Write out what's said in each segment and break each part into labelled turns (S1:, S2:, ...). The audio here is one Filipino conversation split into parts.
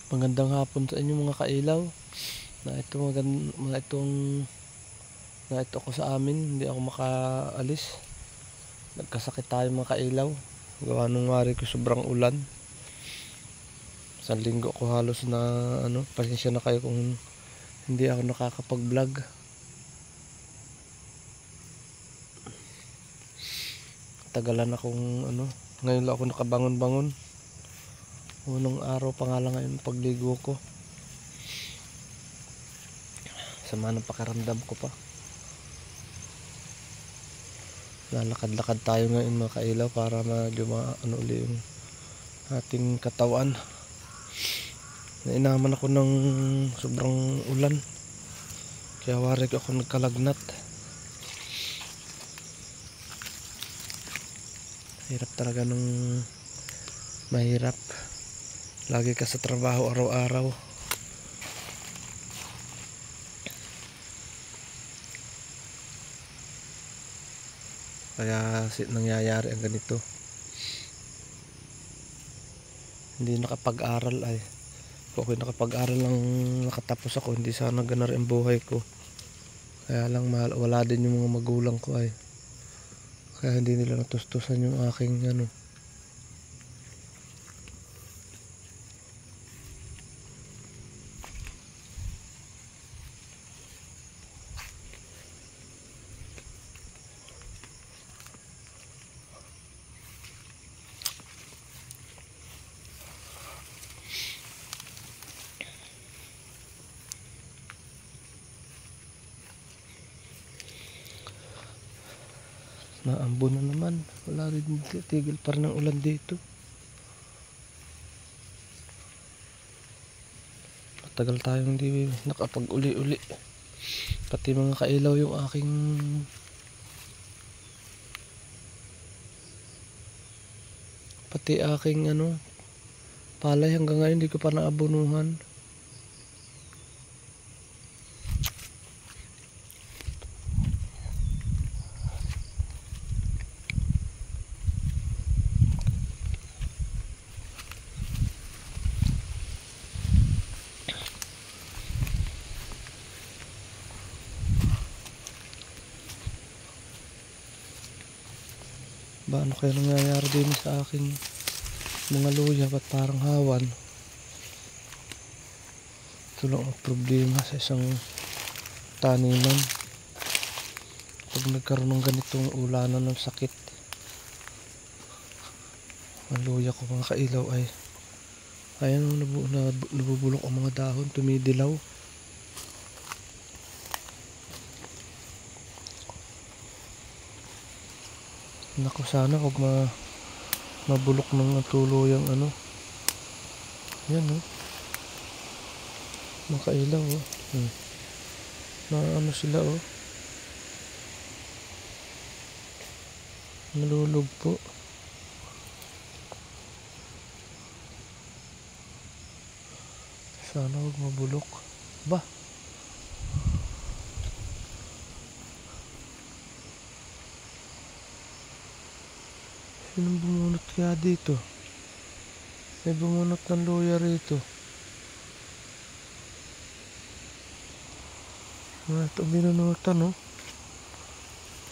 S1: Magandang hapon sa inyo mga kailaw. Na ito ako sa amin, hindi ako makaalis. Nagkasakit tayo mga kailaw. Gawa nung wari ko sobrang ulan. Isang linggo ko halos na pasensya na kayo kung hindi ako nakakapag-vlog. Tagalan akong ngayon lang ako nakabangon-bangon. Unang araw pa nga lang ngayon pagligo ko. Sama ng pakiramdam ko pa. Lalakad-lakad tayo ngayon mga kailaw para medyo uli yung ating katawan. Nainaman ako ng sobrang ulan. Kaya warig ako nagkalagnat. Hirap talaga nung mahirap. Lagi ka sa trabaho araw-araw. Kaya nangyayari ang ganito. Hindi nakapag-aral ay. Kung ako'y nakapag-aral lang nakatapos ako, hindi sana ganar ang buhay ko. Kaya lang wala din yung mga magulang ko ay. Kaya hindi nila natustusan yung aking naambon na naman. Wala rin tigil pa rin ang ulan dito. Matagal tayong hindi nakapag-uli-uli. Pati mga kailaw yung aking palay hanggang ngayon hindi ko pa naabunuhan. Ba ano kaya nangyayari din sa aking mga luya? Ba't parang hawan? Ito lang ang problema sa isang taniman. Pag nagkaroon ng ganitong ulanan ng sakit, ang luya ko mga kailaw ay ayan, nabubulok ang mga dahon, tumidilaw. Naku, sana huwag mabulok ng tuluyang yan mga kailaw na sila nalulugpo. Sana huwag mabulok ba. Sinong bumunot kaya dito? May bumunot ng luya rito. Ito binunutan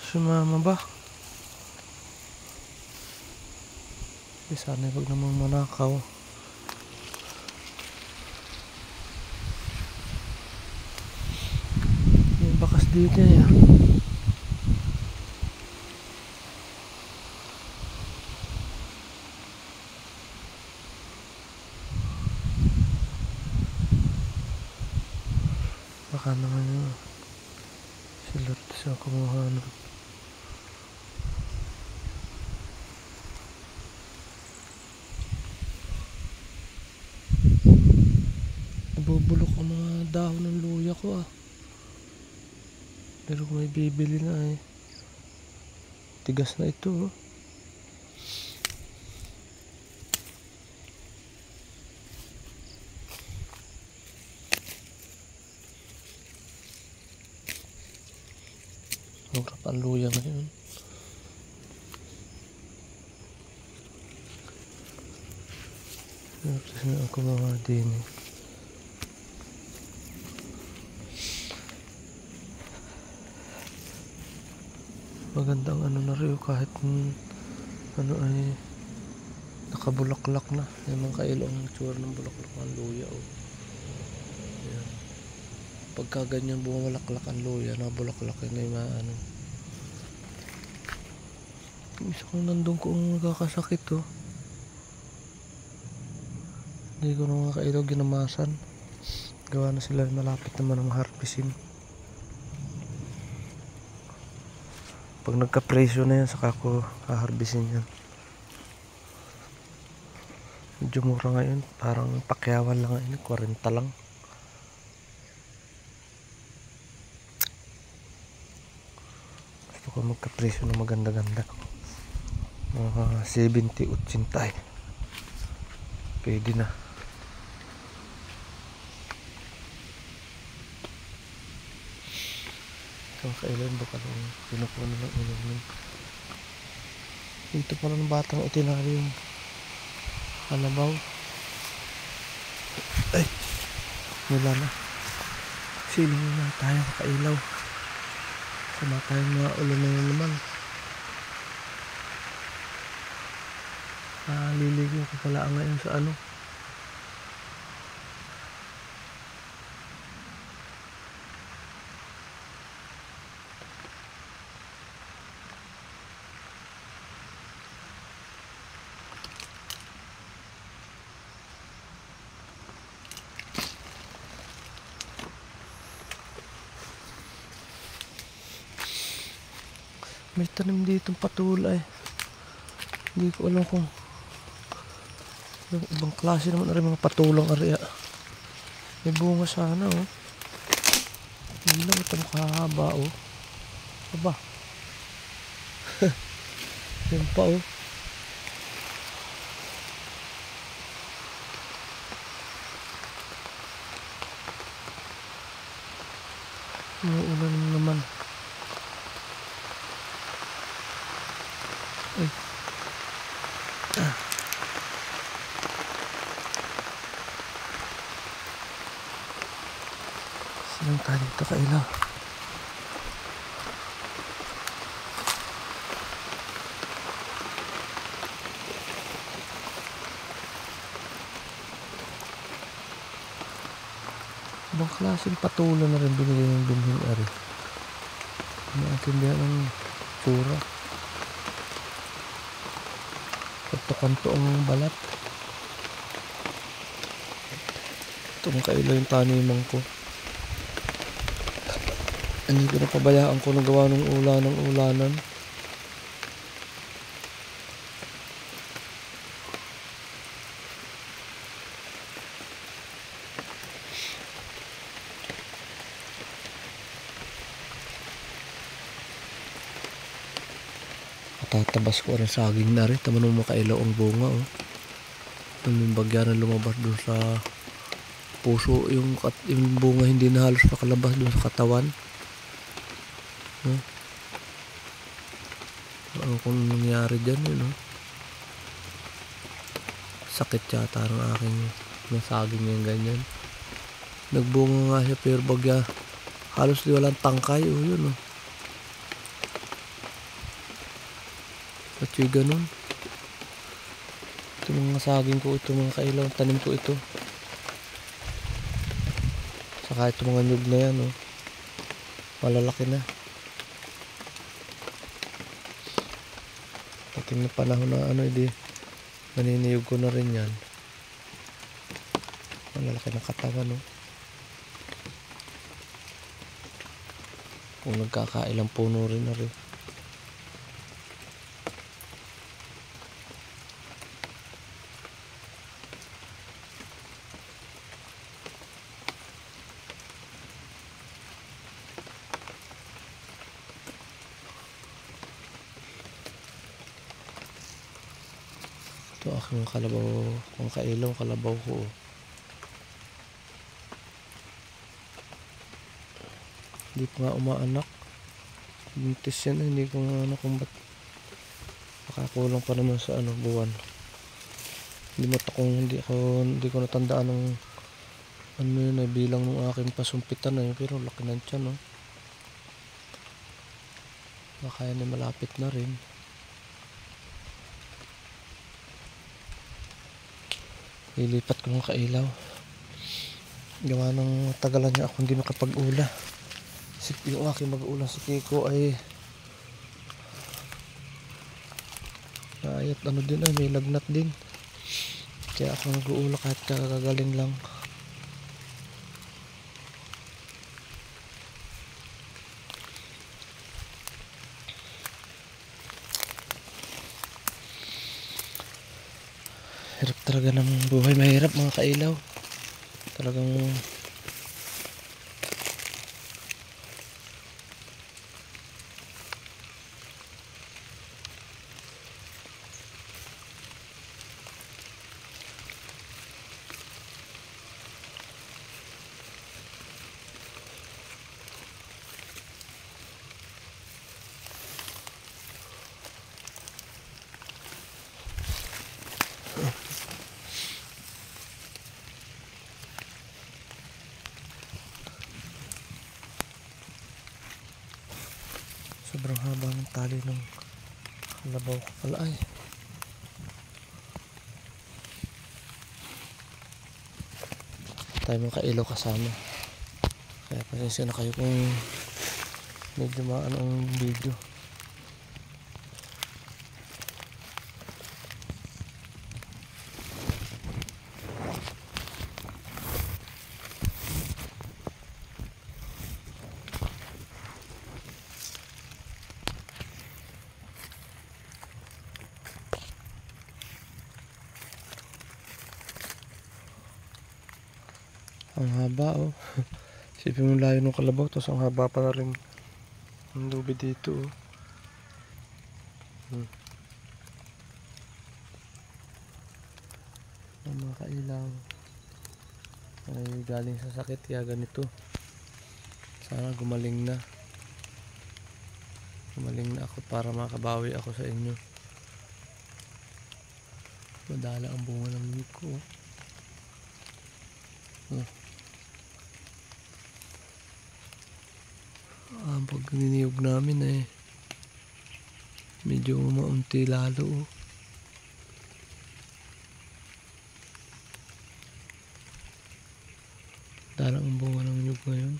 S1: si mama ba? Sana huwag namang manakaw. Yung bakas dito niya. Baka naman yung silot siya kumuha Nabubulok ang mga dahon ng luya ko Pero kung may bibili na ay tigas na ito Mura pa ang luya ngayon. Tapos na ako mga din Magandang ano na rin kahit ano ay nakabulaklak na. Yung mga kailaw ang tsura ng bulaklak ng luya. Oh. Ayan. Pagka ganyan bumalaklak ang luya, nabulaklak yun ay maano. Yung isa kong nandun kung nagkakasakit oh. Hindi ko na mga kailaw ginamasan. Gawa na sila malapit naman ang harvestin. Pag nagka-presyo na yan, saka ko haharbisin yan. Medyo mura ngayon, parang pakyawan lang ngayon, 40 lang. Gusto ko magka-presyo na maganda-ganda. Mga 70, 80 eh. Pwede na. Kailan ba kalong pinupuno ng inumin. Dito pa ng batang itinali yung kalabaw. Ay, wala na. Sino na tayo kakailaw. Sama tayong mga ulo na yun naman. Liligyo ko pala ngayon sa ano. May tanim ditong patula eh. Hindi ko alam kung ibang klase naman na rin mga patulang area. May bunga sana oh. Hindi lang ito makahaba oh. Aba. Yan pa oh. Uulan naman. Ay. Sinang tayo dito kailaw. Ibang klaseng patulan na rin binigay ng binhing ari. Naintindihan ang tsura. Kanto-kanto ang balat. Itong kailaw yung taniman ko. Hindi ko napabayaan ko nagawa ng ulanan. Tatabas ko rin saging na rin. Tama nung makailaw ang bunga oh. Yung bagya na lumabas doon sa puso. Yung bunga hindi na halos nakalabas doon sa katawan. Ano kung nangyari dyan yun oh. Sakit yata ang aking nasaging yung ganyan. Nagbunga nga siya pero bagya halos di walang tangkay oh yun oh. At yung ganun. Ito mga saging ko ito mga kailaw. Tanim ko ito. Saka ito mga nyug na yan oh. Malalaki na. Pating na panahon na ano hindi. Maniniyog ko na rin yan. Malalaki ng katawan oh. Kung nagkakailang puno rin na rin. Ito aking kalabaw, kung kailaw kalabaw ko. Hindi pa nga umaanak. Buntis yan, hindi ko nga ano kung ba't makakulang pa naman sa ano buwan. Hindi ko natandaan ng ano yun ay bilang ng aking pasumpitan na yun, pero laki ng tiyan no. Baka yan ay malapit na rin. Lilipat ko ng kailaw. Gawa ng tagalan niya ako hindi makapag-ula. Yung aking mag-ula si Kiko ay ayat ano din ay may lagnat din. Kaya ako nag-uula kahit kakagaling lang. Hirap talaga ng buhay, mahirap mga kailaw. Talagang sobrang haba ng tali ng kalabaw ko pala ay. Tayo mga kailaw kasama. Kaya pasensya na kayo kung medyo maano ang video. Ang haba oh. Isipin mo layo ng kalabaw, tapos ang haba pa na rin ang lubi dito oh. Ang mga kailaw ay galing sa sakit kaya ganito. Sana gumaling na. Gumaling na ako para makabawi ako sa inyo. Madala ang bunga ng niyog ko oh. Pag niniyog namin eh medyo maunti lalo oh. Dala ang bunga ng niyog ngayon.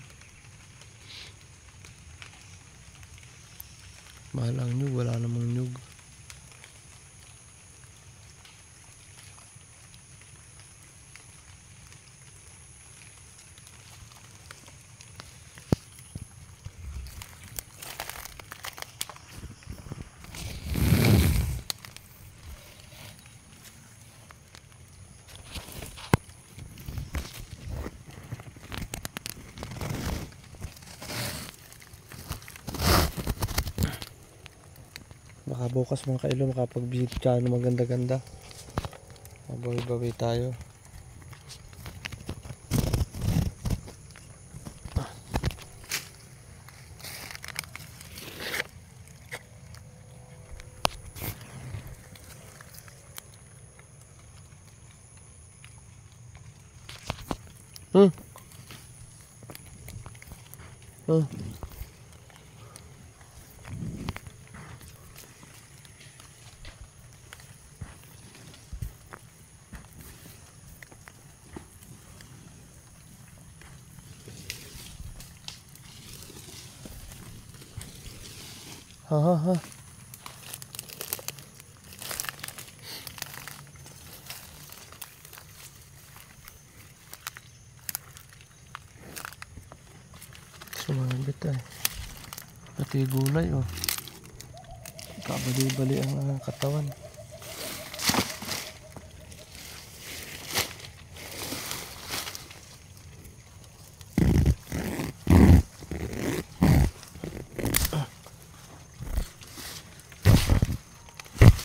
S1: Mahal ang niyog, wala namang niyog. Baka bukas mga kailaw makapag-visit ka na maganda-ganda. Mabawi-bawi tayo. Ha. Sumabit ay. Pati gulay oh. Kabali-bali ang katawan.